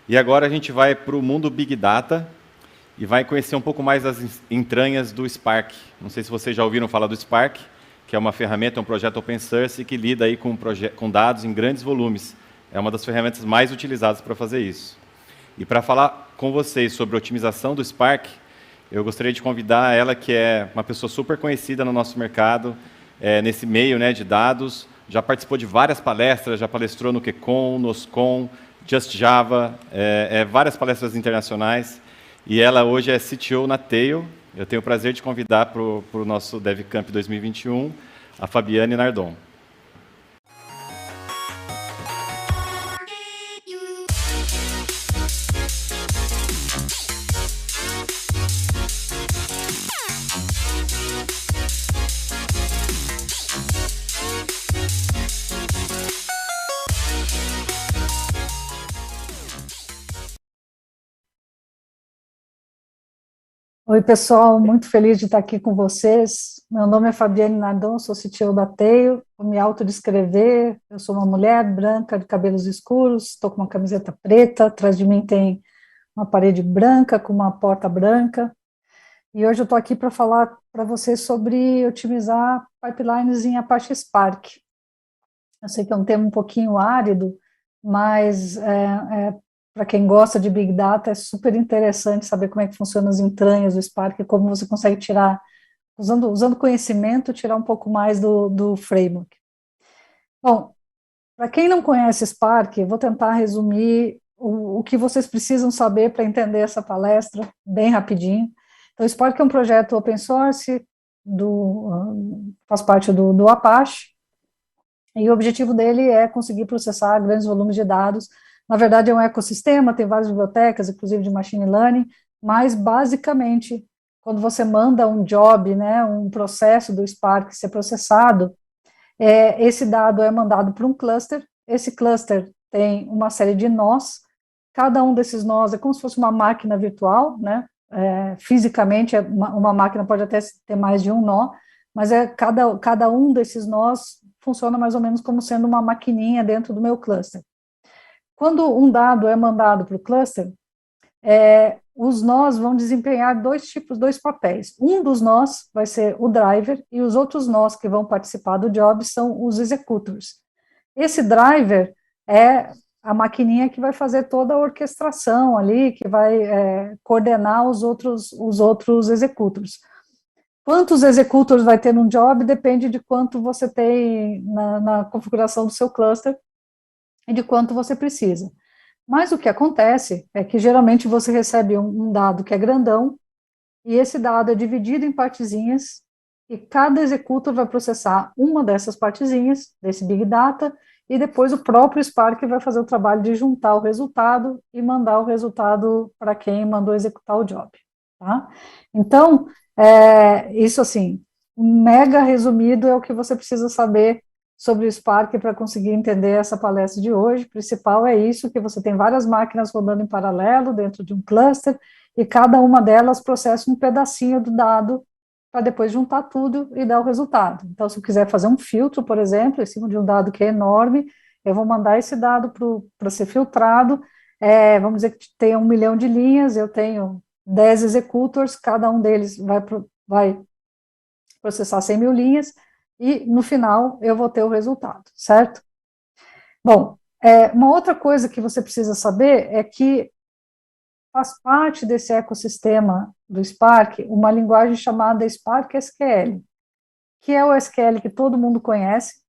E agora a gente vai para o mundo Big Data e vai conhecer um pouco mais das entranhas do Spark. Não sei se vocês já ouviram falar do Spark, que é uma ferramenta, um projeto open source que lida aí com dados em grandes volumes. É uma das ferramentas mais utilizadas para fazer isso. E para falar com vocês sobre a otimização do Spark, eu gostaria de convidar ela, que é uma pessoa super conhecida no nosso mercado, nesse meio, né, de dados, já participou de várias palestras, já palestrou no QCon, no OSCON, Just Java, várias palestras internacionais, e ela hoje é CTO na Tail. Eu tenho o prazer de convidar para o nosso DevCamp 2021 a Fabiane Nardon. Oi, pessoal, muito feliz de estar aqui com vocês. Meu nome é Fabiane Nardon, sou CTO da Tail. Vou me autodescrever, eu sou uma mulher branca, de cabelos escuros, estou com uma camiseta preta, atrás de mim tem uma parede branca com uma porta branca, e hoje eu estou aqui para falar para vocês sobre otimizar pipelines em Apache Spark. Eu sei que é um tema um pouquinho árido, mas para quem gosta de Big Data, é super interessante saber como é que funcionam as entranhas do Spark e como você consegue tirar, usando conhecimento, tirar um pouco mais do framework. Bom, para quem não conhece Spark, eu vou tentar resumir o que vocês precisam saber para entender essa palestra, bem rapidinho. Então, o Spark é um projeto open source, faz parte do Apache, e o objetivo dele é conseguir processar grandes volumes de dados. Na verdade, é um ecossistema, tem várias bibliotecas, inclusive de machine learning, mas, basicamente, quando você manda um job, né, um processo do Spark ser processado, esse dado é mandado para um cluster, esse cluster tem uma série de nós, cada um desses nós é como se fosse uma máquina virtual, né, fisicamente, uma máquina pode até ter mais de um nó, mas cada um desses nós funciona mais ou menos como sendo uma maquininha dentro do meu cluster. Quando um dado é mandado para o cluster, os nós vão desempenhar dois papéis. Um dos nós vai ser o driver, e os outros nós que vão participar do job são os executors. Esse driver é a maquininha que vai fazer toda a orquestração ali, que vai coordenar os outros executors. Quantos executors vai ter num job depende de quanto você tem na configuração do seu cluster e de quanto você precisa. Mas o que acontece é que geralmente você recebe um dado que é grandão, e esse dado é dividido em partezinhas, e cada executor vai processar uma dessas partezinhas, desse Big Data, e depois o próprio Spark vai fazer o trabalho de juntar o resultado e mandar o resultado para quem mandou executar o job. Tá? Então, isso assim, mega resumido é o que você precisa saber sobre o Spark para conseguir entender essa palestra de hoje. O principal é isso, que você tem várias máquinas rodando em paralelo dentro de um cluster, e cada uma delas processa um pedacinho do dado para depois juntar tudo e dar o resultado. Então, se eu quiser fazer um filtro, por exemplo, em cima de um dado que é enorme, eu vou mandar esse dado para ser filtrado, vamos dizer que tem 1 milhão de linhas, eu tenho 10 executors, cada um deles vai processar 100 mil linhas, e no final eu vou ter o resultado, certo? Bom, uma outra coisa que você precisa saber é que faz parte desse ecossistema do Spark uma linguagem chamada Spark SQL, que é o SQL que todo mundo conhece,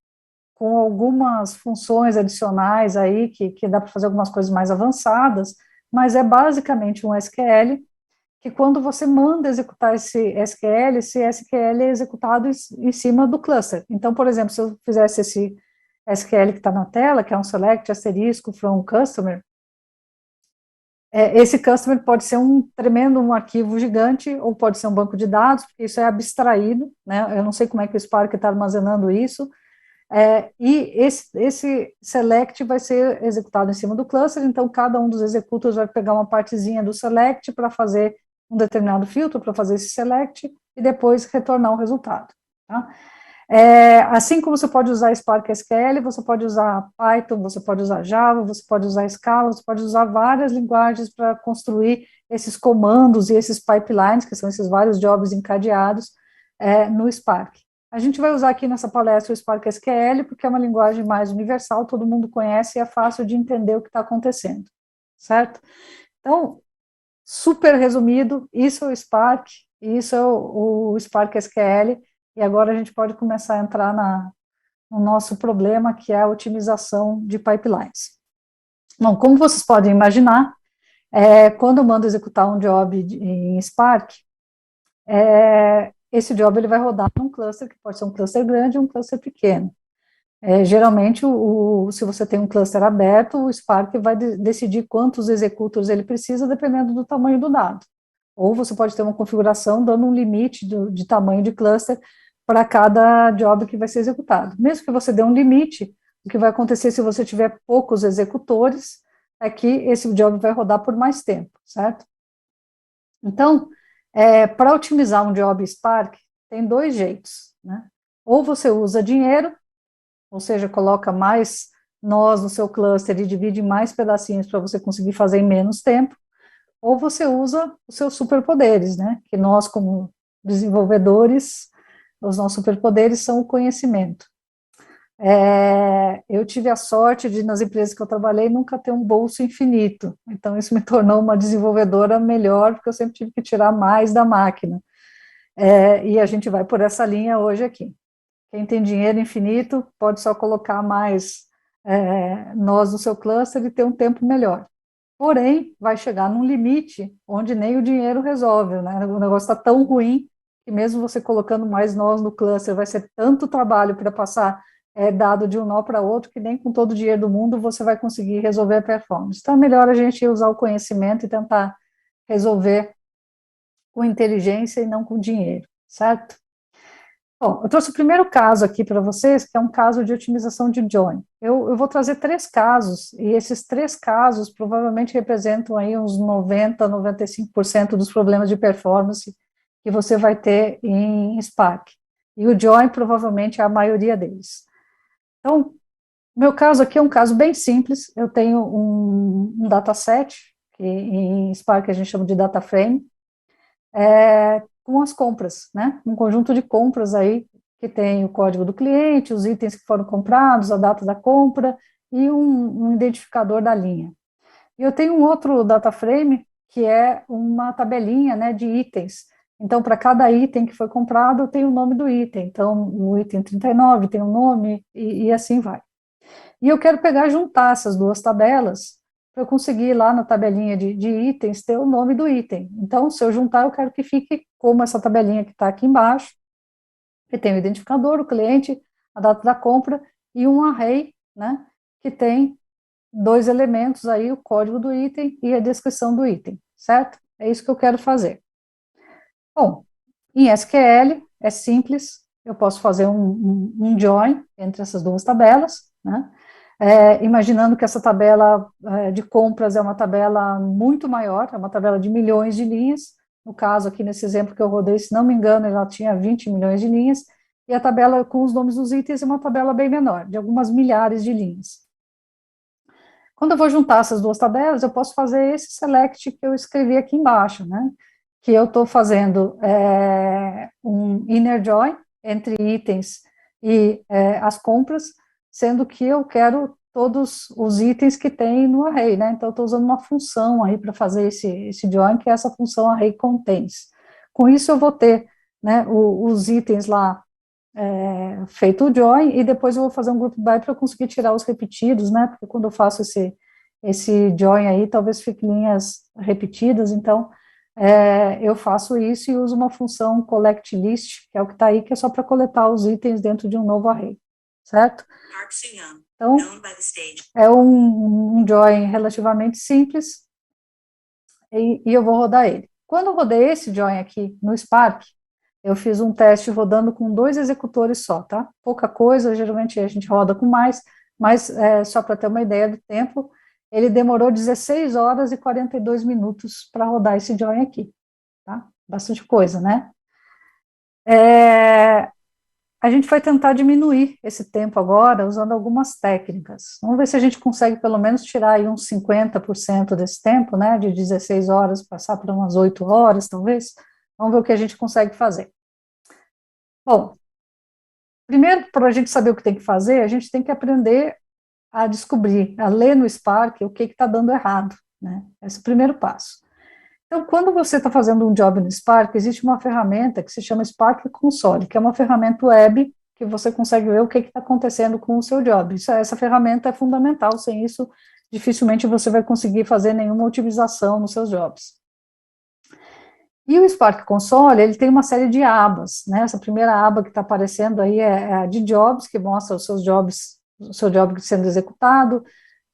com algumas funções adicionais aí, que dá para fazer algumas coisas mais avançadas, mas é basicamente um SQL que quando você manda executar esse SQL é executado em cima do cluster. Então, por exemplo, se eu fizesse esse SQL que está na tela, que é um select asterisco from customer, esse customer pode ser um arquivo gigante, ou pode ser um banco de dados, porque isso é abstraído, né? Eu não sei como é que o Spark está armazenando isso, e esse select vai ser executado em cima do cluster, então cada um dos executors vai pegar uma partezinha do select para fazer um determinado filtro, para fazer esse select, e depois retornar o resultado. Tá? Assim como você pode usar Spark SQL, você pode usar Python, você pode usar Java, você pode usar Scala, você pode usar várias linguagens para construir esses comandos e esses pipelines, que são esses vários jobs encadeados, no Spark. A gente vai usar aqui nessa palestra o Spark SQL, porque é uma linguagem mais universal, todo mundo conhece e é fácil de entender o que está acontecendo, certo? Então, super resumido, isso é o Spark, isso é o Spark SQL, e agora a gente pode começar a entrar no nosso problema, que é a otimização de pipelines. Bom, como vocês podem imaginar, quando eu mando executar um job em Spark, esse job ele vai rodar num cluster, que pode ser um cluster grande ou um cluster pequeno. Geralmente, se você tem um cluster aberto, o Spark vai decidir quantos executors ele precisa, dependendo do tamanho do dado. Ou você pode ter uma configuração dando um limite de tamanho de cluster para cada job que vai ser executado. Mesmo que você dê um limite, o que vai acontecer se você tiver poucos executores é que esse job vai rodar por mais tempo, certo? Então, para otimizar um job Spark, tem dois jeitos, né? Ou você usa dinheiro, ou seja, coloca mais nós no seu cluster e divide em mais pedacinhos para você conseguir fazer em menos tempo, ou você usa os seus superpoderes, né? Que nós, como desenvolvedores, os nossos superpoderes são o conhecimento. Eu tive a sorte de, nas empresas que eu trabalhei, nunca ter um bolso infinito, então isso me tornou uma desenvolvedora melhor, porque eu sempre tive que tirar mais da máquina, e a gente vai por essa linha hoje aqui. Quem tem dinheiro infinito pode só colocar mais nós no seu cluster e ter um tempo melhor. Porém, vai chegar num limite onde nem o dinheiro resolve, né? O negócio está tão ruim que mesmo você colocando mais nós no cluster, vai ser tanto trabalho para passar dado de um nó para outro, que nem com todo o dinheiro do mundo você vai conseguir resolver a performance. Então, é melhor a gente usar o conhecimento e tentar resolver com inteligência e não com dinheiro, certo? Bom, eu trouxe o primeiro caso aqui para vocês, que é um caso de otimização de join. Eu vou trazer 3 casos, e esses 3 casos provavelmente representam aí uns 90, 95% dos problemas de performance que você vai ter em Spark. E o join provavelmente é a maioria deles. Então, meu caso aqui é um caso bem simples. Eu tenho um dataset, que em Spark a gente chama de data frame, com as compras, né? Um conjunto de compras aí, que tem o código do cliente, os itens que foram comprados, a data da compra e um identificador da linha. E eu tenho um outro data frame, que é uma tabelinha, né, de itens. Então, para cada item que foi comprado, tem o nome do item. Então, o item 39 tem um nome e assim vai. E eu quero juntar essas duas tabelas para eu conseguir lá na tabelinha de itens ter o nome do item. Então, se eu juntar, eu quero que fique como essa tabelinha que está aqui embaixo, que tem o identificador, o cliente, a data da compra e um array, né, que tem 2 elementos aí, o código do item e a descrição do item, certo? É isso que eu quero fazer. Bom, em SQL é simples, eu posso fazer um join entre essas duas tabelas, né? Imaginando que essa tabela de compras é uma tabela muito maior, é uma tabela de milhões de linhas. No caso, aqui nesse exemplo que eu rodei, se não me engano, ela tinha 20 milhões de linhas, e a tabela com os nomes dos itens é uma tabela bem menor, de algumas milhares de linhas. Quando eu vou juntar essas duas tabelas, eu posso fazer esse select que eu escrevi aqui embaixo, né? Que eu estou fazendo um inner join entre itens e as compras, sendo que eu quero todos os itens que tem no array, né? Então, eu estou usando uma função aí para fazer esse join, que é essa função array contains. Com isso, eu vou ter, né, os itens lá feito o join, e depois eu vou fazer um group by para conseguir tirar os repetidos, né? Porque quando eu faço esse join aí, talvez fique linhas repetidas, então eu faço isso e uso uma função collect list, que é o que está aí, que é só para coletar os itens dentro de um novo array, certo? Então, é um join relativamente simples, e eu vou rodar ele. Quando eu rodei esse join aqui no Spark, eu fiz um teste rodando com 2 executores só, tá? Pouca coisa, geralmente a gente roda com mais, mas só para ter uma ideia do tempo, ele demorou 16 horas e 42 minutos para rodar esse join aqui, tá? Bastante coisa, né? a gente vai tentar diminuir esse tempo agora usando algumas técnicas. Vamos ver se a gente consegue pelo menos tirar aí uns 50% desse tempo, né, de 16 horas, passar para umas 8 horas, talvez. Vamos ver o que a gente consegue fazer. Bom, primeiro, para a gente saber o que tem que fazer, a gente tem que aprender a descobrir, a ler no Spark o que está dando errado, né? Esse é o primeiro passo. Então, quando você está fazendo um job no Spark, existe uma ferramenta que se chama Spark Console, que é uma ferramenta web que você consegue ver o que está acontecendo com o seu job. Essa ferramenta é fundamental, sem isso, dificilmente você vai conseguir fazer nenhuma otimização nos seus jobs. E o Spark Console, ele tem uma série de abas, né? Essa primeira aba que está aparecendo aí é a de jobs, que mostra os seus jobs, o seu job sendo executado,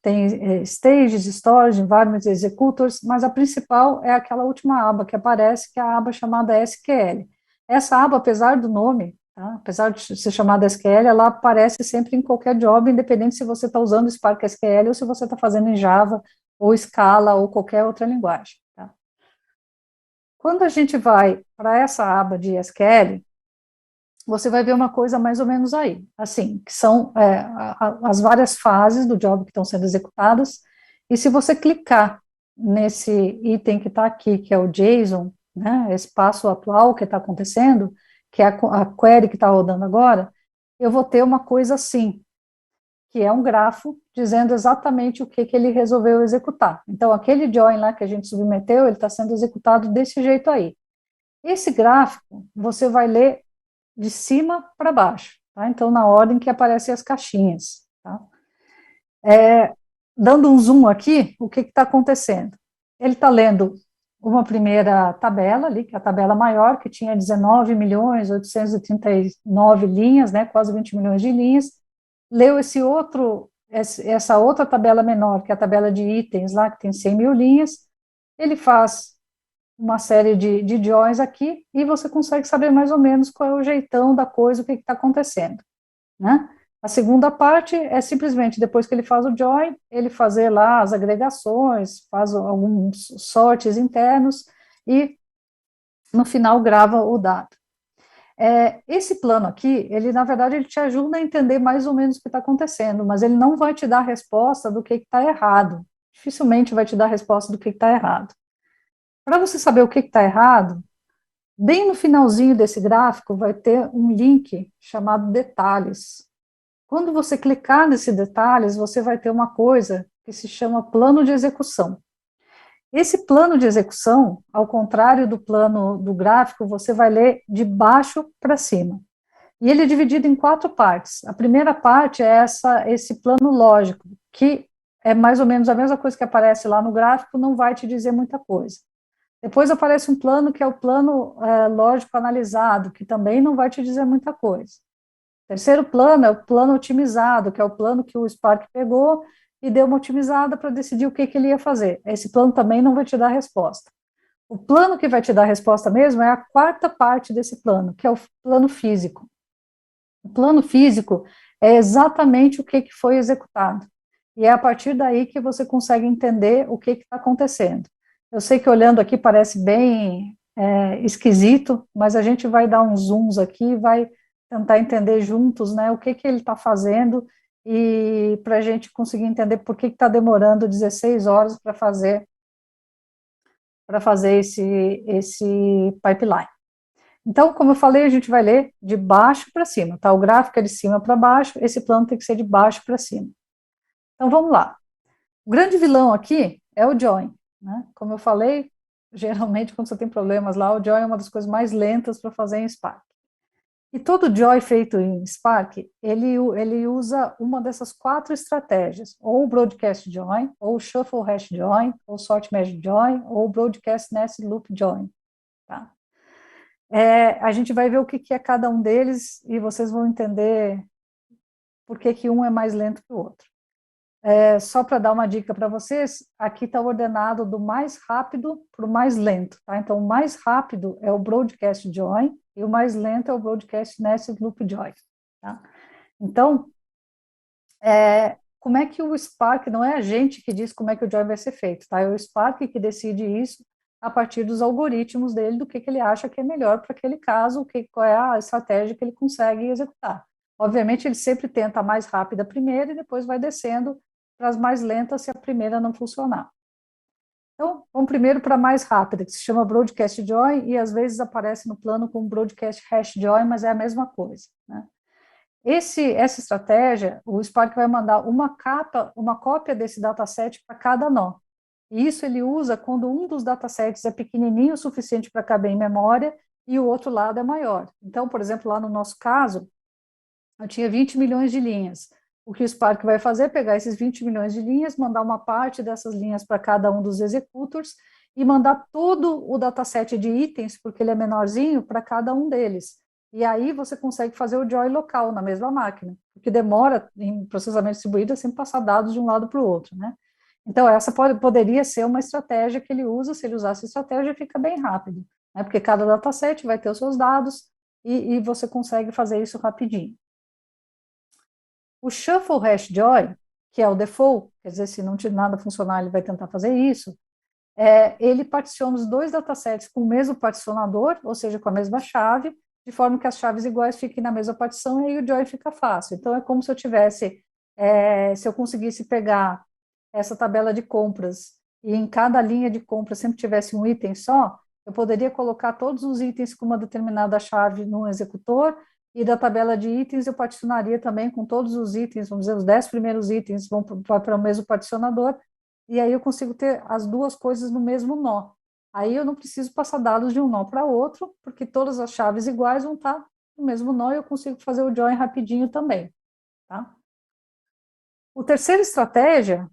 tem stages, storage, environments, executors, mas a principal é aquela última aba que aparece, que é a aba chamada SQL. Essa aba, apesar do nome, tá? Apesar de ser chamada SQL, ela aparece sempre em qualquer job, independente se você está usando Spark SQL ou se você está fazendo em Java, ou Scala, ou qualquer outra linguagem. Tá? Quando a gente vai para essa aba de SQL, você vai ver uma coisa mais ou menos aí, assim, que são as várias fases do job que estão sendo executadas, e se você clicar nesse item que está aqui, que é o JSON, né, esse passo atual que está acontecendo, que é a query que está rodando agora, eu vou ter uma coisa assim, que é um grafo dizendo exatamente o que ele resolveu executar. Então, aquele join lá que a gente submeteu, ele está sendo executado desse jeito aí. Esse gráfico, você vai ler de cima para baixo, tá? Então, na ordem que aparecem as caixinhas, tá? Dando um zoom aqui, o que está acontecendo? Ele está lendo uma primeira tabela ali, que é a tabela maior, que tinha 19.839 linhas, né, quase 20 milhões de linhas, leu essa outra tabela menor, que é a tabela de itens lá, que tem 100 mil linhas, ele faz uma série de joins aqui, e você consegue saber mais ou menos qual é o jeitão da coisa, o que está acontecendo, né? A segunda parte é simplesmente, depois que ele faz o join, ele fazer lá as agregações, faz alguns sortes internos, e no final grava o dado. Esse plano aqui, ele na verdade ele te ajuda a entender mais ou menos o que está acontecendo, mas ele não vai te dar a resposta do que está errado, dificilmente vai te dar a resposta do que está errado. Para você saber o que está errado, bem no finalzinho desse gráfico vai ter um link chamado detalhes. Quando você clicar nesse detalhes, você vai ter uma coisa que se chama plano de execução. Esse plano de execução, ao contrário do plano do gráfico, você vai ler de baixo para cima. E ele é dividido em 4 partes. A primeira parte é esse plano lógico, que é mais ou menos a mesma coisa que aparece lá no gráfico, não vai te dizer muita coisa. Depois aparece um plano que é o plano lógico analisado, que também não vai te dizer muita coisa. O terceiro plano é o plano otimizado, que é o plano que o Spark pegou e deu uma otimizada para decidir o que ele ia fazer. Esse plano também não vai te dar resposta. O plano que vai te dar a resposta mesmo é a quarta parte desse plano, que é o plano físico. O plano físico é exatamente o que foi executado. E é a partir daí que você consegue entender o que está acontecendo. Eu sei que olhando aqui parece bem esquisito, mas a gente vai dar uns zooms aqui e vai tentar entender juntos, né, o que ele está fazendo, e para a gente conseguir entender por que está demorando 16 horas para fazer esse pipeline. Então, como eu falei, a gente vai ler de baixo para cima, tá? O gráfico é de cima para baixo, esse plano tem que ser de baixo para cima. Então, vamos lá. O grande vilão aqui é o join, né? Como eu falei, geralmente quando você tem problemas lá, o join é uma das coisas mais lentas para fazer em Spark. E todo join feito em Spark, ele usa uma dessas 4 estratégias, ou broadcast join, ou shuffle hash join, ou sort merge join, ou broadcast nested loop join, tá? A gente vai ver o que é cada um deles e vocês vão entender por que um é mais lento que o outro. Só para dar uma dica para vocês, aqui está ordenado do mais rápido para o mais lento, tá? Então, o mais rápido é o broadcast join e o mais lento é o broadcast nested loop join, tá? Então, como é que o Spark, não é a gente que diz como é que o join vai ser feito, tá? É o Spark que decide isso a partir dos algoritmos dele, do que ele acha que é melhor para aquele caso, qual é a estratégia que ele consegue executar. Obviamente, ele sempre tenta a mais rápida primeiro e depois vai descendo para as mais lentas se a primeira não funcionar. Então, vamos primeiro para a mais rápida, que se chama Broadcast Join, e às vezes aparece no plano como Broadcast Hash Join, mas é a mesma coisa, né? Essa estratégia, o Spark vai mandar uma cópia desse dataset para cada nó. E isso ele usa quando um dos datasets é pequenininho o suficiente para caber em memória e o outro lado é maior. Então, por exemplo, lá no nosso caso, eu tinha 20 milhões de linhas. O que o Spark vai fazer é pegar esses 20 milhões de linhas, mandar uma parte dessas linhas para cada um dos executors e mandar todo o dataset de itens, porque ele é menorzinho, para cada um deles. E aí você consegue fazer o join local na mesma máquina, porque demora em processamento distribuído é sempre passar dados de um lado para o outro, né? Então, essa poderia ser uma estratégia que ele usa. Se ele usar essa estratégia, fica bem rápido, né? Porque cada dataset vai ter os seus dados e você consegue fazer isso rapidinho. O Shuffle Hash Join, que é o default, quer dizer, se não nada funcionar, ele vai tentar fazer isso, ele particiona os dois datasets com o mesmo particionador, ou seja, com a mesma chave, de forma que as chaves iguais fiquem na mesma partição e aí o join fica fácil. Então, é como se eu tivesse, se eu conseguisse pegar essa tabela de compras e em cada linha de compra sempre tivesse um item só, eu poderia colocar todos os itens com uma determinada chave no executor e da tabela de itens eu particionaria também com todos os itens, vamos dizer, os 10 primeiros itens vão para o mesmo particionador, e aí eu consigo ter as duas coisas no mesmo nó. Aí eu não preciso passar dados de um nó para outro, porque todas as chaves iguais vão estar no mesmo nó e eu consigo fazer o join rapidinho também, tá? O terceira estratégia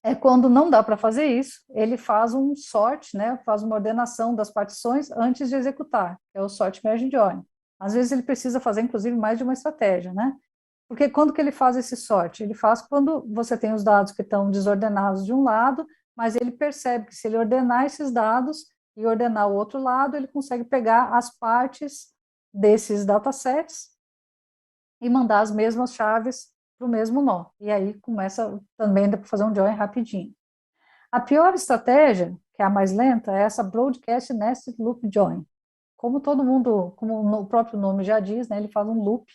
é quando não dá para fazer isso, ele faz um sort, né, faz uma ordenação das partições antes de executar, que é o sort merge join. Às vezes ele precisa fazer, inclusive, mais de uma estratégia, né? Porque quando que ele faz esse sort? Ele faz quando você tem os dados que estão desordenados de um lado, mas ele percebe que se ele ordenar esses dados e ordenar o outro lado, ele consegue pegar as partes desses datasets e mandar as mesmas chaves para o mesmo nó. E aí começa também para fazer um join rapidinho. A pior estratégia, que é a mais lenta, é essa Broadcast Nested Loop Join. Como todo mundo, como o próprio nome já diz, né, ele faz um loop.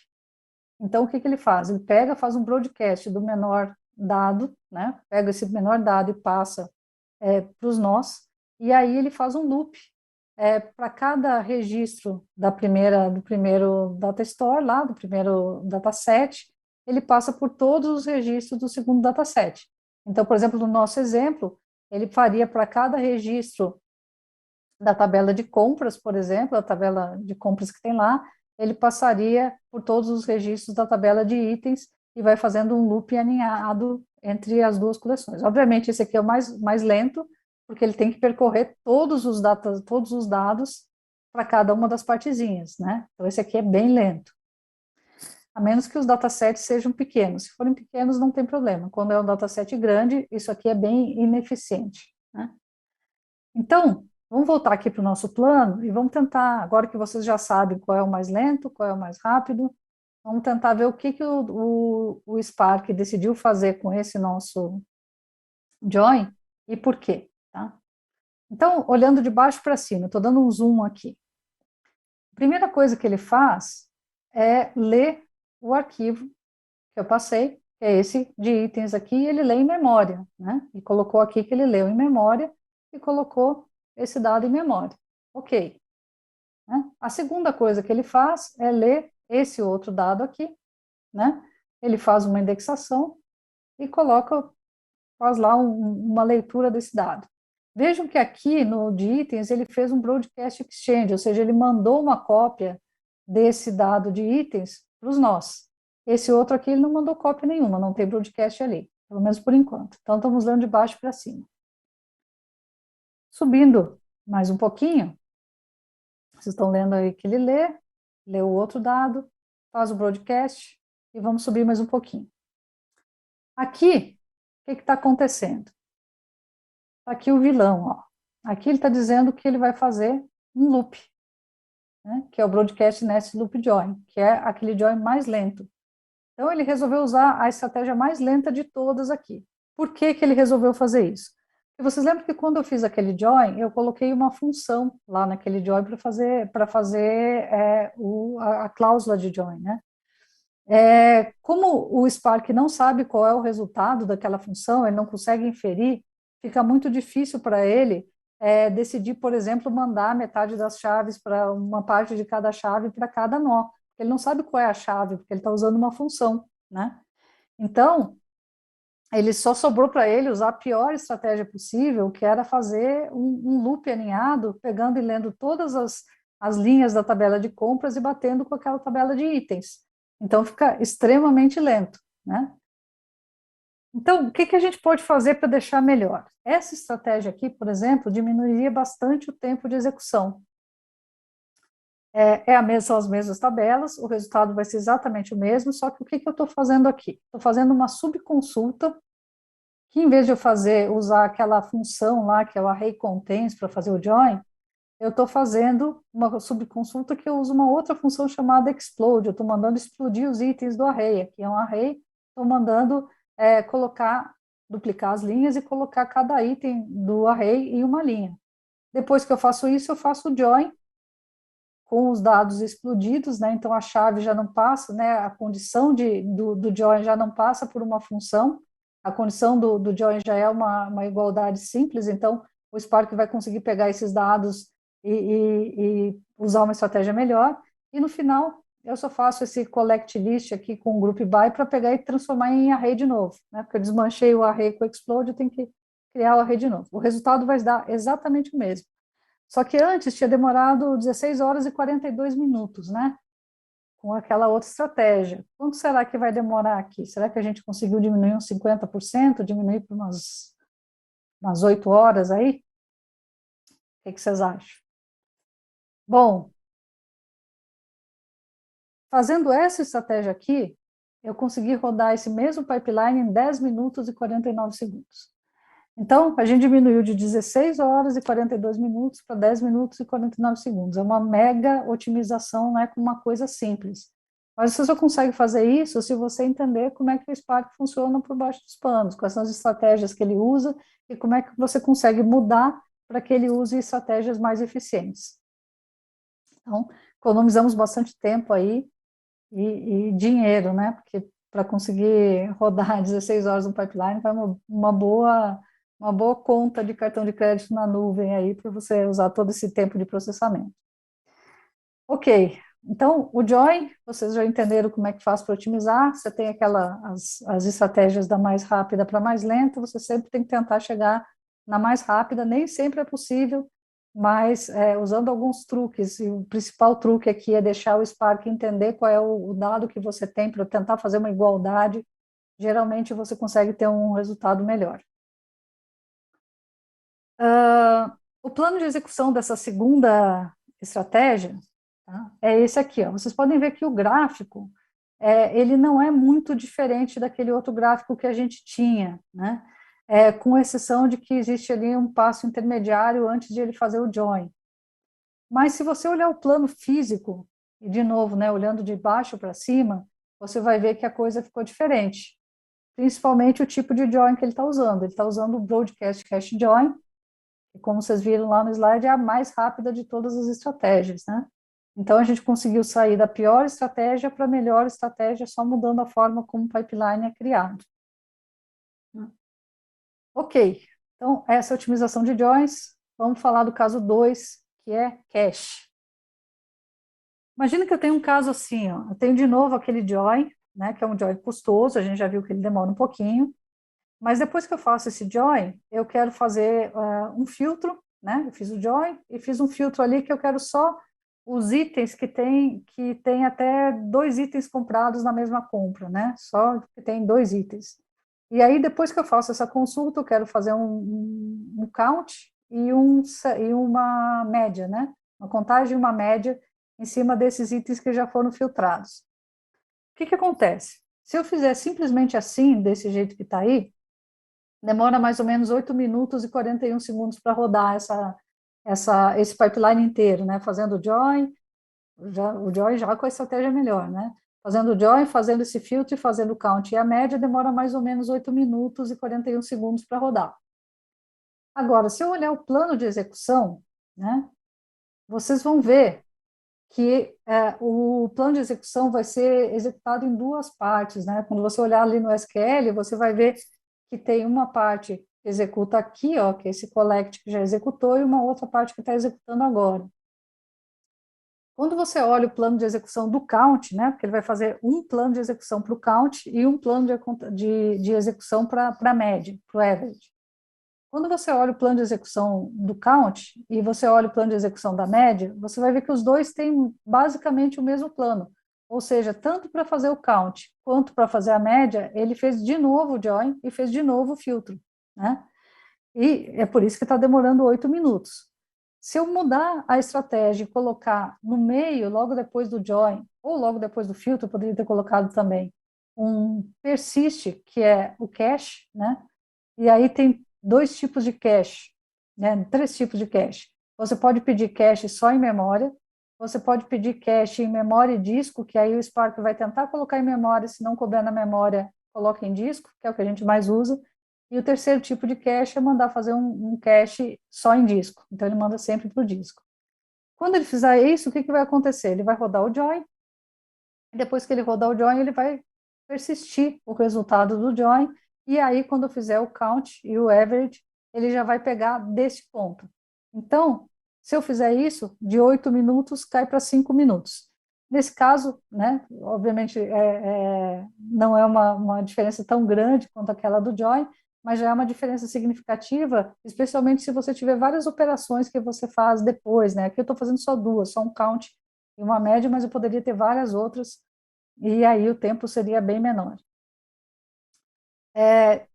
Então, o que ele faz? Ele pega, faz um broadcast do menor dado, né, pega esse menor dado e passa para os nós, e aí ele faz um loop para cada registro do primeiro data store, lá, do primeiro dataset, ele passa por todos os registros do segundo dataset. Então, por exemplo, no nosso exemplo, ele faria para cada registro da tabela de compras, por exemplo, a tabela de compras que tem lá, ele passaria por todos os registros da tabela de itens e vai fazendo um loop aninhado entre as duas coleções. Obviamente, esse aqui é o mais lento, porque ele tem que percorrer todos os dados para cada uma das partezinhas, né? Então, esse aqui é bem lento. A menos que os datasets sejam pequenos. Se forem pequenos, não tem problema. Quando é um dataset grande, isso aqui é bem ineficiente, né? Então, vamos voltar aqui para o nosso plano e vamos tentar, agora que vocês já sabem qual é o mais lento, qual é o mais rápido, vamos tentar ver o que o Spark decidiu fazer com esse nosso join e por quê, tá? Então, olhando de baixo para cima, estou dando um zoom aqui. A primeira coisa que ele faz é ler o arquivo que eu passei, que é esse de itens aqui, e ele lê em memória, né? E colocou aqui que ele leu em memória e colocou esse dado em memória. Ok. Né? A segunda coisa que ele faz é ler esse outro dado aqui, né? Ele faz uma indexação e faz lá uma leitura desse dado. Vejam que aqui no de itens ele fez um broadcast exchange, ou seja, ele mandou uma cópia desse dado de itens para os nós. Esse outro aqui ele não mandou cópia nenhuma, não tem broadcast ali, pelo menos por enquanto. Então estamos lendo de baixo para cima. Subindo mais um pouquinho, vocês estão lendo aí que ele lê o outro dado, faz o broadcast e vamos subir mais um pouquinho. Aqui, o que está acontecendo? Aqui o vilão, ó. Aqui ele está dizendo que ele vai fazer um loop, né, que é o Broadcast Nested Loop Join, que é aquele join mais lento. Então ele resolveu usar a estratégia mais lenta de todas aqui. Por que ele resolveu fazer isso? Porque E vocês lembram que quando eu fiz aquele join, eu coloquei uma função lá naquele join para fazer a cláusula de join, né? Como o Spark não sabe qual é o resultado daquela função, ele não consegue inferir, fica muito difícil para ele decidir, por exemplo, mandar metade das chaves para uma parte de cada chave para cada nó. Ele não sabe qual é a chave, porque ele está usando uma função, né? Então, ele só sobrou para ele usar a pior estratégia possível, que era fazer um loop alinhado, pegando e lendo todas as linhas da tabela de compras e batendo com aquela tabela de itens. Então, fica extremamente lento, né? Então, o que a gente pode fazer para deixar melhor? Essa estratégia aqui, por exemplo, diminuiria bastante o tempo de execução. São as mesmas tabelas, o resultado vai ser exatamente o mesmo, só que o que eu estou fazendo aqui? Estou fazendo uma subconsulta, que em vez de eu usar aquela função lá, que é o array contains, para fazer o join, eu estou fazendo uma subconsulta que eu uso uma outra função chamada explode, eu estou mandando explodir os itens do array, aqui é um array, estou mandando duplicar as linhas e colocar cada item do array em uma linha. Depois que eu faço isso, eu faço o join com os dados explodidos, né? Então a chave já não passa, né? A condição do join já não passa por uma função, a condição do join já é uma igualdade simples, então o Spark vai conseguir pegar esses dados e usar uma estratégia melhor, e no final eu só faço esse collect list aqui com o group by para pegar e transformar em array de novo, né? Porque eu desmanchei o array com o explode, eu tenho que criar o array de novo. O resultado vai dar exatamente o mesmo. Só que antes tinha demorado 16 horas e 42 minutos, né? Com aquela outra estratégia. Quanto será que vai demorar aqui? Será que a gente conseguiu diminuir uns 50%, diminuir para umas 8 horas aí? O que vocês acham? Bom, fazendo essa estratégia aqui, eu consegui rodar esse mesmo pipeline em 10 minutos e 49 segundos. Então, a gente diminuiu de 16 horas e 42 minutos para 10 minutos e 49 segundos. É uma mega otimização, né, com uma coisa simples. Mas você só consegue fazer isso se você entender como é que o Spark funciona por baixo dos panos, quais são as estratégias que ele usa e como é que você consegue mudar para que ele use estratégias mais eficientes. Então, economizamos bastante tempo aí e dinheiro, né? Porque para conseguir rodar 16 horas no pipeline vai uma boa conta de cartão de crédito na nuvem aí para você usar todo esse tempo de processamento. Ok, então o Join, vocês já entenderam como é que faz para otimizar, você tem as estratégias da mais rápida para mais lenta, você sempre tem que tentar chegar na mais rápida, nem sempre é possível, mas usando alguns truques, e o principal truque aqui é deixar o Spark entender qual é o dado que você tem para tentar fazer uma igualdade, geralmente você consegue ter um resultado melhor. O plano de execução dessa segunda estratégia, tá, é esse aqui, ó. Vocês podem ver que o gráfico, ele não é muito diferente daquele outro gráfico que a gente tinha, né? Com exceção de que existe ali um passo intermediário antes de ele fazer o join. Mas se você olhar o plano físico, e de novo, né, olhando de baixo para cima, você vai ver que a coisa ficou diferente. Principalmente o tipo de join que ele está usando. Ele está usando o Broadcast Cache Join, que, como vocês viram lá no slide, é a mais rápida de todas as estratégias, né? Então, a gente conseguiu sair da pior estratégia para a melhor estratégia, só mudando a forma como o pipeline é criado. Ok, então, essa é a otimização de joins. Vamos falar do caso 2, que é cache. Imagina que eu tenho um caso assim, ó. Eu tenho de novo aquele join, né, que é um join custoso, a gente já viu que ele demora um pouquinho, mas depois que eu faço esse join, eu quero fazer um filtro, né? Eu fiz o join e fiz um filtro ali que eu quero só os itens que tem até 2 itens comprados na mesma compra, né? Só que tem 2 itens. E aí, depois que eu faço essa consulta, eu quero fazer um count e uma média, né? Uma contagem e uma média em cima desses itens que já foram filtrados. O que acontece? Se eu fizer simplesmente assim, desse jeito que está aí, demora mais ou menos 8 minutos e 41 segundos para rodar esse pipeline inteiro, né? Fazendo o join já com a estratégia melhor, né? Fazendo o join, fazendo esse filtro e fazendo o count. E a média demora mais ou menos 8 minutos e 41 segundos para rodar. Agora, se eu olhar o plano de execução, né, vocês vão ver que o plano de execução vai ser executado em duas partes, né? Quando você olhar ali no SQL, você vai ver que tem uma parte que executa aqui, ó, que é esse collect que já executou, e uma outra parte que está executando agora. Quando você olha o plano de execução do count, né? Porque ele vai fazer um plano de execução para o count e um plano de execução para a média, para o average. Quando você olha o plano de execução do count e você olha o plano de execução da média, você vai ver que os dois têm basicamente o mesmo plano. Ou seja, tanto para fazer o count quanto para fazer a média, ele fez de novo o join e fez de novo o filtro, né? E é por isso que está demorando 8 minutos. Se eu mudar a estratégia e colocar no meio, logo depois do join, ou logo depois do filtro, eu poderia ter colocado também um persist, que é o cache, né? E aí tem dois tipos de cache, né? Três tipos de cache. Você pode pedir cache só em memória, você pode pedir cache em memória e disco, que aí o Spark vai tentar colocar em memória, se não couber na memória, coloca em disco, que é o que a gente mais usa. E o terceiro tipo de cache é mandar fazer um cache só em disco. Então ele manda sempre para o disco. Quando ele fizer isso, o que vai acontecer? Ele vai rodar o join, e depois que ele rodar o join, ele vai persistir o resultado do join, e aí quando eu fizer o count e o average, ele já vai pegar desse ponto. Então, se eu fizer isso, de 8 minutos cai para 5 minutos. Nesse caso, né, obviamente não é uma diferença tão grande quanto aquela do join, mas já é uma diferença significativa, especialmente se você tiver várias operações que você faz depois, né? Aqui eu estou fazendo só duas, só um count e uma média, mas eu poderia ter várias outras, e aí o tempo seria bem menor.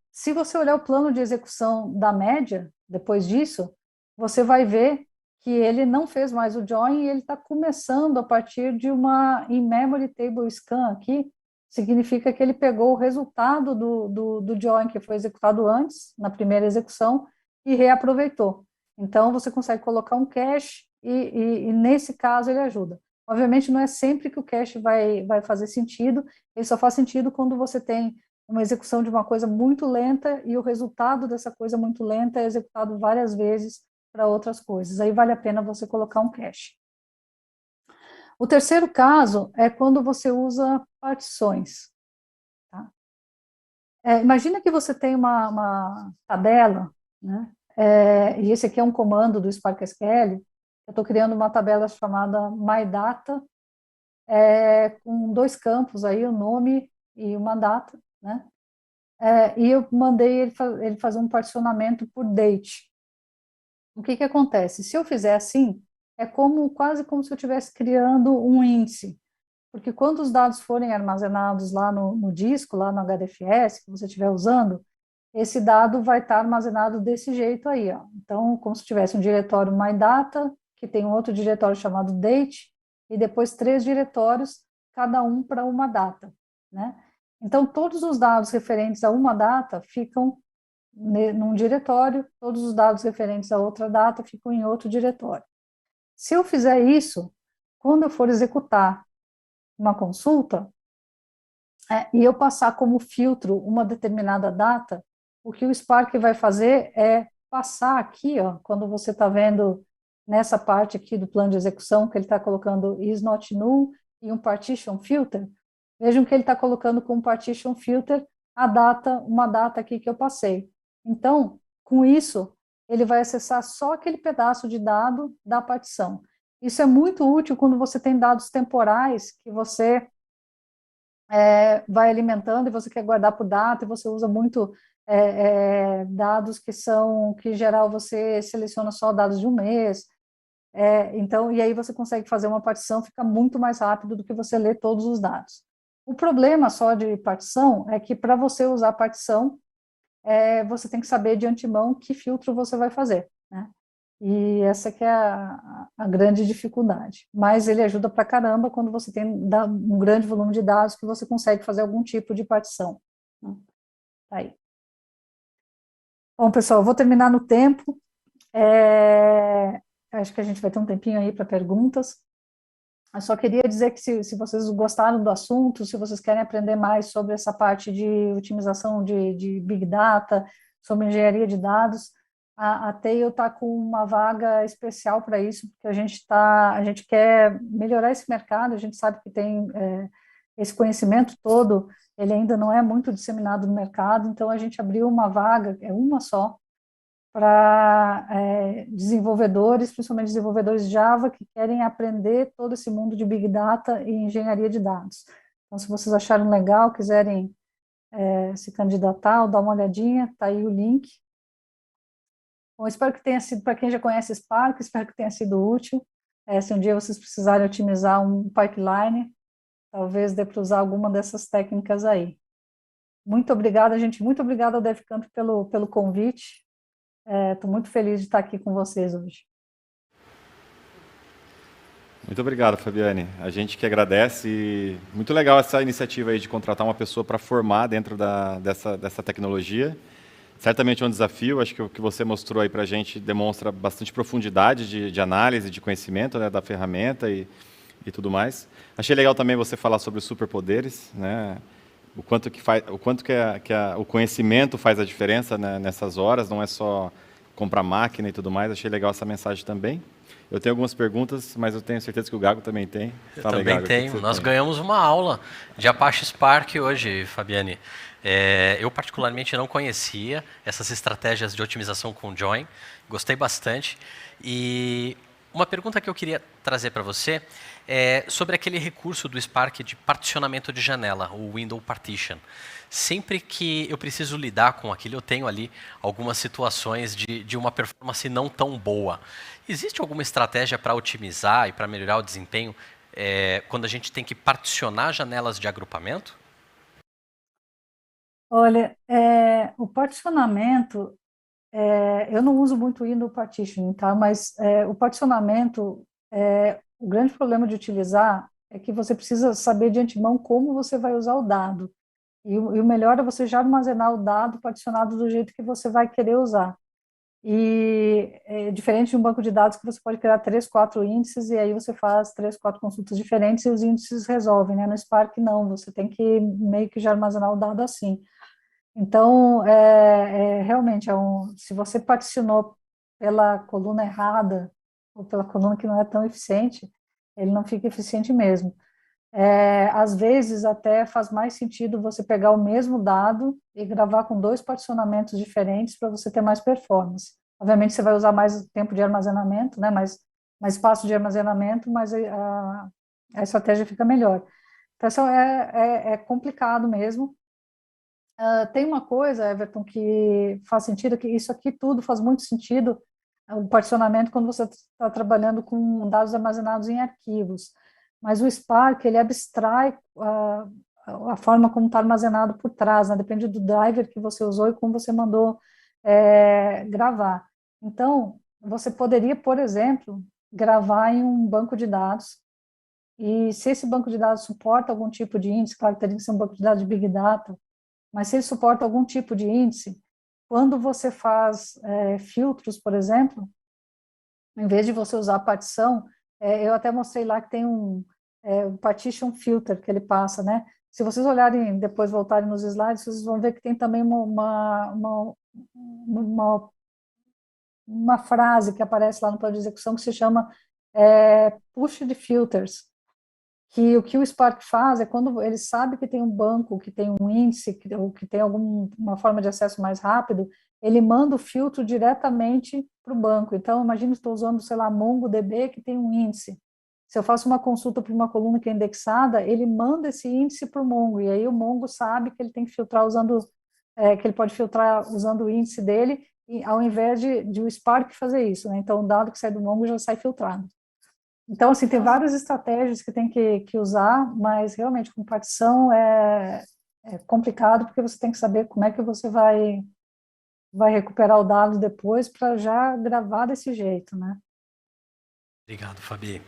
Se você olhar o plano de execução da média, depois disso, você vai ver que ele não fez mais o join e ele está começando a partir de uma in-memory table scan aqui, significa que ele pegou o resultado do join que foi executado antes, na primeira execução, e reaproveitou. Então, você consegue colocar um cache e nesse caso ele ajuda. Obviamente, não é sempre que o cache vai fazer sentido, ele só faz sentido quando você tem uma execução de uma coisa muito lenta e o resultado dessa coisa muito lenta é executado várias vezes para outras coisas. Aí vale a pena você colocar um cache. O terceiro caso é quando você usa partições. Tá? Imagina que você tem uma tabela, né? E esse aqui é um comando do Spark SQL. Eu estou criando uma tabela chamada MyData, com dois campos aí, o nome e uma data, né? E eu mandei ele fazer um particionamento por date. O que acontece? Se eu fizer assim, é quase como se eu estivesse criando um índice, porque quando os dados forem armazenados lá no disco, lá no HDFS, que você estiver usando, esse dado vai estar armazenado desse jeito aí, ó. Então, como se tivesse um diretório MyData, que tem um outro diretório chamado Date, e depois 3 diretórios, cada um para uma data, né? Então, todos os dados referentes a uma data ficam num diretório, todos os dados referentes a outra data ficam em outro diretório. Se eu fizer isso, quando eu for executar uma consulta, e eu passar como filtro uma determinada data, o que o Spark vai fazer é passar aqui, ó, quando você está vendo nessa parte aqui do plano de execução, que ele está colocando is not null e um partition filter, vejam que ele está colocando como partition filter uma data aqui que eu passei. Então, com isso, ele vai acessar só aquele pedaço de dado da partição. Isso é muito útil quando você tem dados temporais que você vai alimentando e você quer guardar por data, e você usa muito dados que em geral, você seleciona só dados de um mês. Então, e aí você consegue fazer uma partição, fica muito mais rápido do que você ler todos os dados. O problema só de partição é que para você usar partição, você tem que saber de antemão que filtro você vai fazer, né? E essa que é a grande dificuldade. Mas ele ajuda pra caramba quando você tem um grande volume de dados que você consegue fazer algum tipo de partição, né? Tá aí. Bom, pessoal, eu vou terminar no tempo. Acho que a gente vai ter um tempinho aí para perguntas. Eu só queria dizer que se vocês gostaram do assunto, se vocês querem aprender mais sobre essa parte de otimização de Big Data, sobre engenharia de dados, a Tail está com uma vaga especial para isso, porque a gente quer melhorar esse mercado, a gente sabe que tem esse conhecimento todo, ele ainda não é muito disseminado no mercado, então a gente abriu uma vaga, é uma só, para desenvolvedores, principalmente desenvolvedores Java, que querem aprender todo esse mundo de Big Data e engenharia de dados. Então, se vocês acharem legal, quiserem se candidatar ou dar uma olhadinha, está aí o link. Bom, espero que tenha sido, para quem já conhece Spark, espero que tenha sido útil. Se um dia vocês precisarem otimizar um pipeline, talvez dê para usar alguma dessas técnicas aí. Muito obrigada, gente. Muito obrigada ao DevCamp pelo convite. Estou muito feliz de estar aqui com vocês hoje. Muito obrigado, Fabiane. A gente que agradece. E muito legal essa iniciativa aí de contratar uma pessoa para formar dentro dessa tecnologia. Certamente é um desafio, acho que o que você mostrou aí para a gente demonstra bastante profundidade de análise, de conhecimento, né, da ferramenta e tudo mais. Achei legal também você falar sobre os superpoderes, né, o quanto que o conhecimento faz a diferença, né, nessas horas, não é só comprar máquina e tudo mais. Achei legal essa mensagem também. Eu tenho algumas perguntas, mas eu tenho certeza que o Gago também tem. Eu Fala aí, também Gago, tenho. Nós ganhamos uma aula de Apache Spark hoje, Fabiane. Eu particularmente não conhecia essas estratégias de otimização com Join, gostei bastante. E uma pergunta que eu queria trazer para você é sobre aquele recurso do Spark de particionamento de janela, o Window Partition. Sempre que eu preciso lidar com aquilo, eu tenho ali algumas situações de uma performance não tão boa. Existe alguma estratégia para otimizar e para melhorar o desempenho quando a gente tem que particionar janelas de agrupamento? Olha, o particionamento, eu não uso muito window partitioning, tá? Mas o particionamento, o grande problema de utilizar é que você precisa saber de antemão como você vai usar o dado. E o melhor é você já armazenar o dado particionado do jeito que você vai querer usar. E é diferente de um banco de dados que você pode criar 3, 4 índices e aí você faz 3, 4 consultas diferentes e os índices resolvem, né? No Spark não, você tem que meio que já armazenar o dado assim. Então, realmente, se você particionou pela coluna errada ou pela coluna que não é tão eficiente, ele não fica eficiente mesmo. Às vezes, até faz mais sentido você pegar o mesmo dado e gravar com 2 particionamentos diferentes para você ter mais performance. Obviamente, você vai usar mais tempo de armazenamento, né, mais espaço de armazenamento, mas a estratégia fica melhor. Então, isso é complicado mesmo. Tem uma coisa, Everton, que faz sentido, que isso aqui tudo faz muito sentido, o particionamento quando você está trabalhando com dados armazenados em arquivos. Mas o Spark, ele abstrai a forma como está armazenado por trás, né? Depende do driver que você usou e como você mandou gravar. Então, você poderia, por exemplo, gravar em um banco de dados, e se esse banco de dados suporta algum tipo de índice, claro que teria que ser um banco de dados de Big Data, mas se ele suporta algum tipo de índice, quando você faz filtros, por exemplo, em vez de você usar a partição, eu até mostrei lá que tem um partition filter que ele passa, né? Se vocês olharem, depois voltarem nos slides, vocês vão ver que tem também uma frase que aparece lá no plano de execução que se chama push de filters, que o que o Spark faz é quando ele sabe que tem um banco, que tem um índice, ou que tem alguma forma de acesso mais rápido, ele manda o filtro diretamente para o banco. Então, imagina que estou usando, sei lá, MongoDB, que tem um índice. Se eu faço uma consulta para uma coluna que é indexada, ele manda esse índice para o Mongo, e aí o Mongo sabe que ele tem que filtrar que ele pode filtrar usando o índice dele, ao invés de o Spark fazer isso, né? Então, o dado que sai do Mongo já sai filtrado. Então, assim, tem várias estratégias que tem que usar, mas realmente com partição é complicado, porque você tem que saber como é que você vai recuperar o dado depois para já gravar desse jeito, né? Obrigado, Fabi.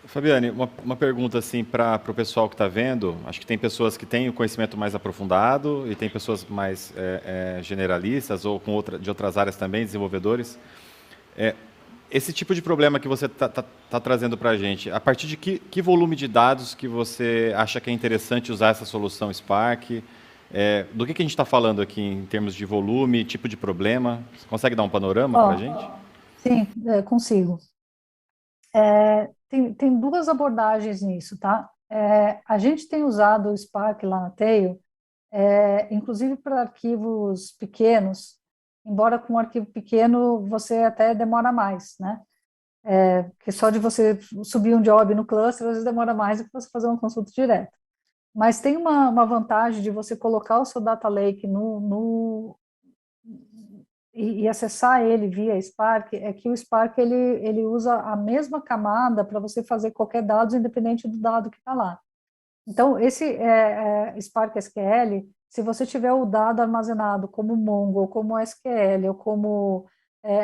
Fabiane, uma pergunta assim para o pessoal que está vendo. Acho que tem pessoas que têm o conhecimento mais aprofundado e tem pessoas mais generalistas ou de outras áreas também, desenvolvedores. Esse tipo de problema que você está trazendo para a gente, a partir de que volume de dados que você acha que é interessante usar essa solução Spark? Do que a gente está falando aqui em termos de volume, tipo de problema? Você consegue dar um panorama para a Ó, gente? sim, consigo. Tem duas abordagens nisso, tá? A gente tem usado o Spark lá na Tail, inclusive para arquivos pequenos, embora com um arquivo pequeno você até demora mais, né? Porque só de você subir um job no cluster, às vezes demora mais do que você fazer uma consulta direta. Mas tem uma vantagem de você colocar o seu data lake e acessar ele via Spark, é que o Spark ele usa a mesma camada para você fazer qualquer dado, independente do dado que está lá. Então, esse Spark SQL, se você tiver o dado armazenado como Mongo, ou como SQL, ou como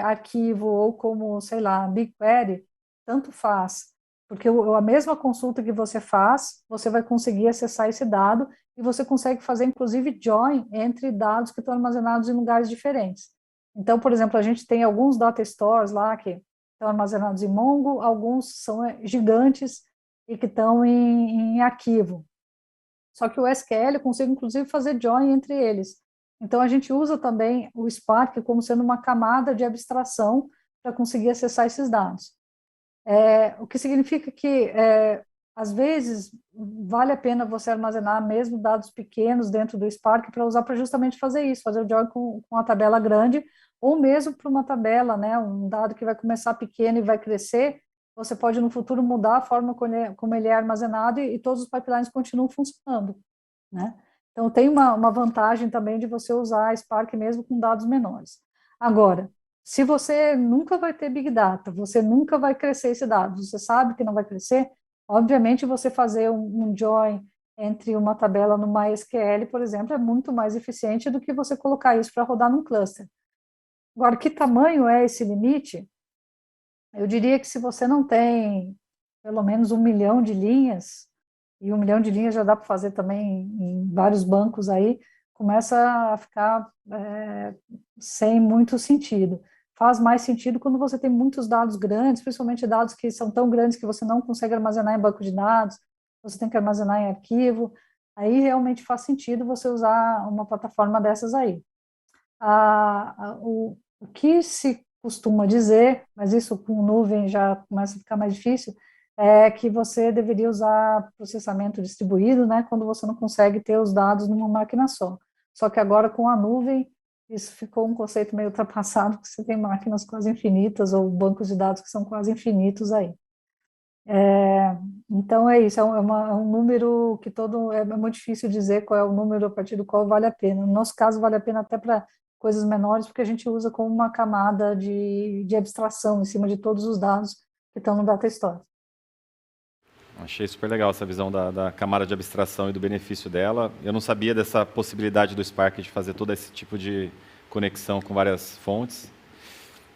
arquivo, ou como, sei lá, BigQuery, tanto faz. Porque a mesma consulta que você faz, você vai conseguir acessar esse dado e você consegue fazer, inclusive, join entre dados que estão armazenados em lugares diferentes. Então, por exemplo, a gente tem alguns data stores lá que estão armazenados em Mongo, alguns são gigantes e que estão em arquivo. Só que o SQL consegue, inclusive, fazer join entre eles. Então, a gente usa também o Spark como sendo uma camada de abstração para conseguir acessar esses dados. O que significa que, às vezes, vale a pena você armazenar mesmo dados pequenos dentro do Spark para usar para justamente fazer isso, fazer o join com uma tabela grande, ou mesmo para uma tabela, né, um dado que vai começar pequeno e vai crescer, você pode no futuro mudar a forma como ele é armazenado e todos os pipelines continuam funcionando, né? Então, tem uma vantagem também de você usar Spark mesmo com dados menores. Agora, se você nunca vai ter Big Data, você nunca vai crescer esse dado, você sabe que não vai crescer, obviamente você fazer um join entre uma tabela no MySQL, por exemplo, é muito mais eficiente do que você colocar isso para rodar num cluster. Agora, que tamanho é esse limite? Eu diria que se você não tem pelo menos 1 milhão de linhas, e 1 milhão de linhas já dá para fazer também em vários bancos aí, começa a ficar sem muito sentido. Faz mais sentido quando você tem muitos dados grandes, principalmente dados que são tão grandes que você não consegue armazenar em banco de dados, você tem que armazenar em arquivo, aí realmente faz sentido você usar uma plataforma dessas aí. O que se costuma dizer, mas isso com nuvem já começa a ficar mais difícil, é que você deveria usar processamento distribuído, né, quando você não consegue ter os dados numa máquina só. Só que agora com a nuvem, isso ficou um conceito meio ultrapassado, porque você tem máquinas quase infinitas ou bancos de dados que são quase infinitos aí. Então é isso, é um número que é muito difícil dizer qual é o número a partir do qual vale a pena. No nosso caso, vale a pena até para coisas menores, porque a gente usa como uma camada de abstração em cima de todos os dados que estão no Data Store. Achei super legal essa visão da camada de abstração e do benefício dela. Eu não sabia dessa possibilidade do Spark de fazer todo esse tipo de conexão com várias fontes.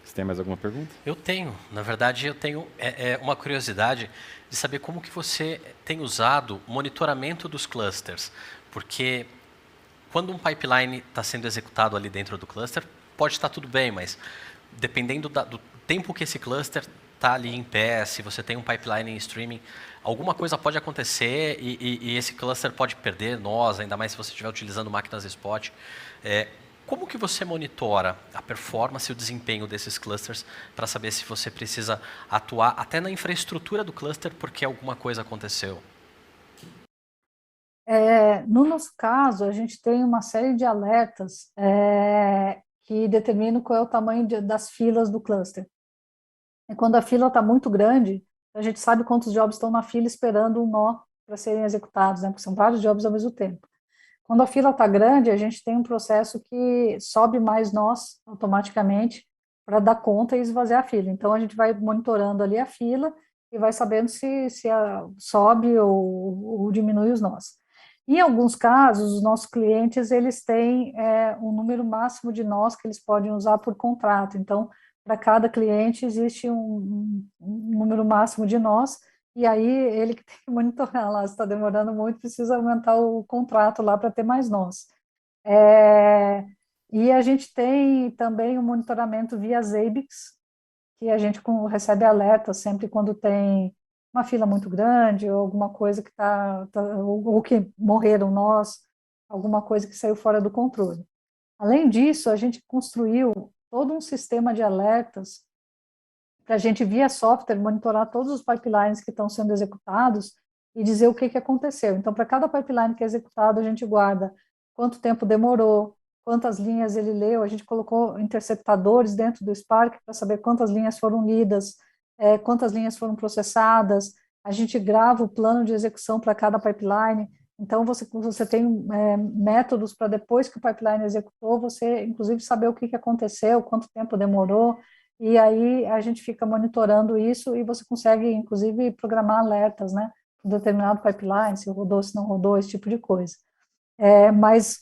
Você tem mais alguma pergunta? Eu tenho. Na verdade, eu tenho uma curiosidade de saber como que você tem usado o monitoramento dos clusters. Porque quando um pipeline está sendo executado ali dentro do cluster, pode estar tudo bem, mas dependendo do tempo que esse cluster está ali em pé, se você tem um pipeline em streaming, alguma coisa pode acontecer e esse cluster pode perder nós, ainda mais se você estiver utilizando máquinas spot. Como que você monitora a performance e o desempenho desses clusters para saber se você precisa atuar até na infraestrutura do cluster porque alguma coisa aconteceu? No nosso caso, a gente tem uma série de alertas que determinam qual é o tamanho das filas do cluster. E quando a fila está muito grande, a gente sabe quantos jobs estão na fila esperando um nó para serem executados, né? Porque são vários jobs ao mesmo tempo. Quando a fila está grande, a gente tem um processo que sobe mais nós automaticamente para dar conta e esvaziar a fila. Então, a gente vai monitorando ali a fila e vai sabendo se sobe ou diminui os nós. Em alguns casos, os nossos clientes eles têm um número máximo de nós que eles podem usar por contrato. Então, para cada cliente existe um número máximo de nós, e aí ele que tem que monitorar lá, se está demorando muito, precisa aumentar o contrato lá para ter mais nós. E a gente tem também o monitoramento via Zabbix, que a gente recebe alerta sempre quando tem uma fila muito grande, ou alguma coisa que ou que morreram nós, alguma coisa que saiu fora do controle. Além disso, a gente construiu todo um sistema de alertas para a gente, via software, monitorar todos os pipelines que estão sendo executados e dizer o que aconteceu. Então, para cada pipeline que é executado, a gente guarda quanto tempo demorou, quantas linhas ele leu, a gente colocou interceptadores dentro do Spark para saber quantas linhas foram lidas, quantas linhas foram processadas, a gente grava o plano de execução para cada pipeline, então você tem métodos para depois que o pipeline executou, você inclusive saber o que aconteceu, quanto tempo demorou, e aí a gente fica monitorando isso e você consegue inclusive programar alertas, né, para um determinado pipeline, se rodou, se não rodou, esse tipo de coisa. Mas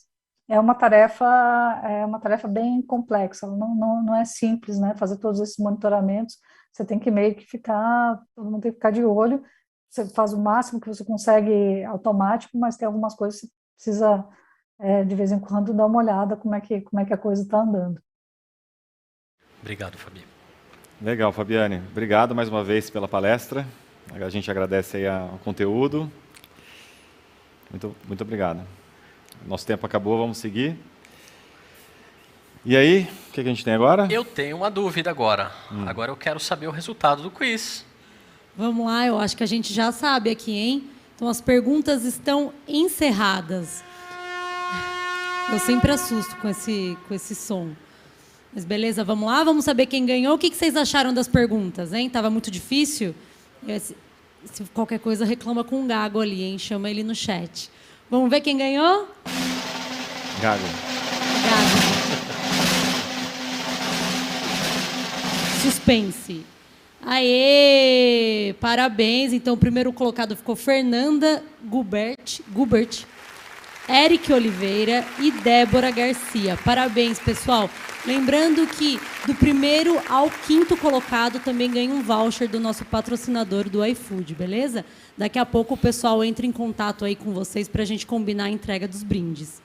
é uma tarefa bem complexa, não é simples, né, fazer todos esses monitoramentos, você tem que meio que todo mundo tem que ficar de olho, você faz o máximo que você consegue automático, mas tem algumas coisas que você precisa, de vez em quando, dar uma olhada como é que a coisa está andando. Obrigado, Fabi. Legal, Fabiane. Obrigado mais uma vez pela palestra. A gente agradece aí o conteúdo. Muito obrigado. Nosso tempo acabou, vamos seguir. E aí, o que a gente tem agora? Eu tenho uma dúvida agora. Agora eu quero saber o resultado do quiz. Vamos lá, eu acho que a gente já sabe aqui, hein? Então, as perguntas estão encerradas. Eu sempre assusto com esse som. Mas beleza, vamos lá? Vamos saber quem ganhou. O que vocês acharam das perguntas, hein? Tava muito difícil? Se qualquer coisa, reclama com o Gago ali, hein? Chama ele no chat. Vamos ver quem ganhou? Gago. Suspense. Aê! Parabéns. Então, o primeiro colocado ficou Fernanda Gubert, Eric Oliveira e Débora Garcia. Parabéns, pessoal. Lembrando que do primeiro ao quinto colocado também ganha um voucher do nosso patrocinador do iFood, beleza? Daqui a pouco o pessoal entra em contato aí com vocês para a gente combinar a entrega dos brindes.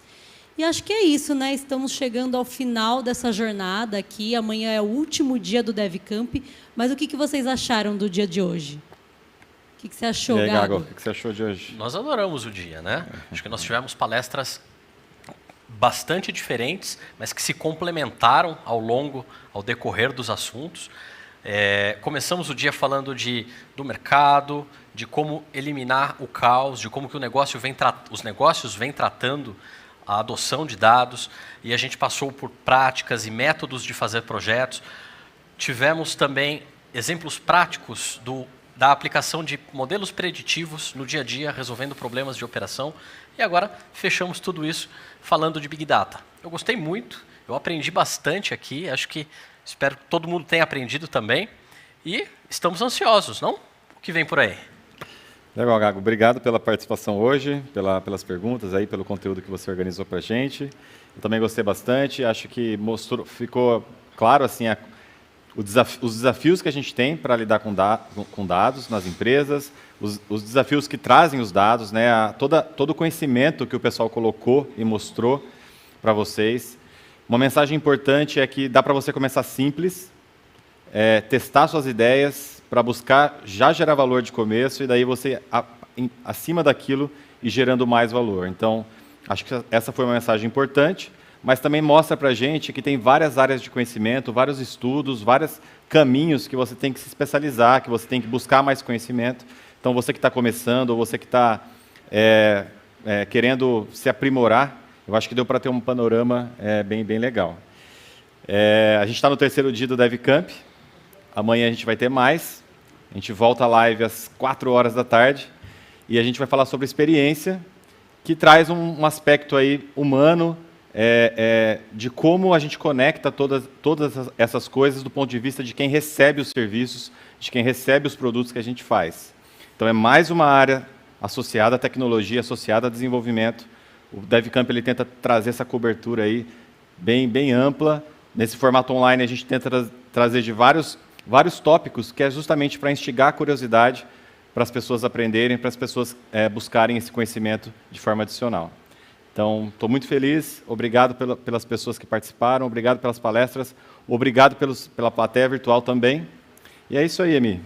E acho que é isso, né? Estamos chegando ao final dessa jornada aqui. Amanhã é o último dia do DevCamp. Mas o que vocês acharam do dia de hoje? O que você achou, Gago? O que você achou de hoje? Nós adoramos o dia, né? Acho que nós tivemos palestras bastante diferentes, mas que se complementaram ao decorrer dos assuntos. Começamos o dia falando do mercado, de como eliminar o caos, de como que os negócios vêm tratando a adoção de dados, e a gente passou por práticas e métodos de fazer projetos. Tivemos também exemplos práticos da aplicação de modelos preditivos no dia a dia, resolvendo problemas de operação. E agora fechamos tudo isso falando de Big Data. Eu gostei muito, eu aprendi bastante aqui, espero que todo mundo tenha aprendido também. E estamos ansiosos, não? O que vem por aí? Legal, Gago. Obrigado pela participação hoje, pelas perguntas, aí, pelo conteúdo que você organizou para a gente. Eu também gostei bastante. Acho que ficou claro assim, os desafios que a gente tem para lidar com dados nas empresas, os desafios que trazem os dados, né, todo o conhecimento que o pessoal colocou e mostrou para vocês. Uma mensagem importante é que dá para você começar simples, testar suas ideias, para buscar já gerar valor de começo e daí você, acima daquilo, ir gerando mais valor. Então, acho que essa foi uma mensagem importante, mas também mostra para a gente que tem várias áreas de conhecimento, vários estudos, vários caminhos que você tem que se especializar, que você tem que buscar mais conhecimento. Então, você que está começando, ou você que está querendo se aprimorar, eu acho que deu para ter um panorama bem legal. A gente está no terceiro dia do DevCamp. Amanhã a gente vai ter mais. A gente volta à live às 4 horas da tarde e a gente vai falar sobre experiência, que traz um aspecto aí humano de como a gente conecta todas essas coisas do ponto de vista de quem recebe os serviços, de quem recebe os produtos que a gente faz. Então, é mais uma área associada à tecnologia, associada a desenvolvimento. O DevCamp ele tenta trazer essa cobertura aí bem ampla. Nesse formato online, a gente tenta trazer de vários tópicos, que é justamente para instigar a curiosidade, para as pessoas aprenderem, para as pessoas buscarem esse conhecimento de forma adicional. Então, estou muito feliz, obrigado pelas pessoas que participaram, obrigado pelas palestras, obrigado pela plateia virtual também. E é isso aí, Emi.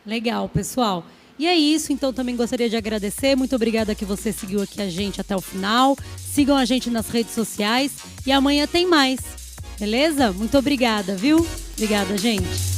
Legal, pessoal. E é isso, então também gostaria de agradecer. Muito obrigada que você seguiu aqui a gente até o final. Sigam a gente nas redes sociais e amanhã tem mais. Beleza? Muito obrigada, viu? Obrigada, gente.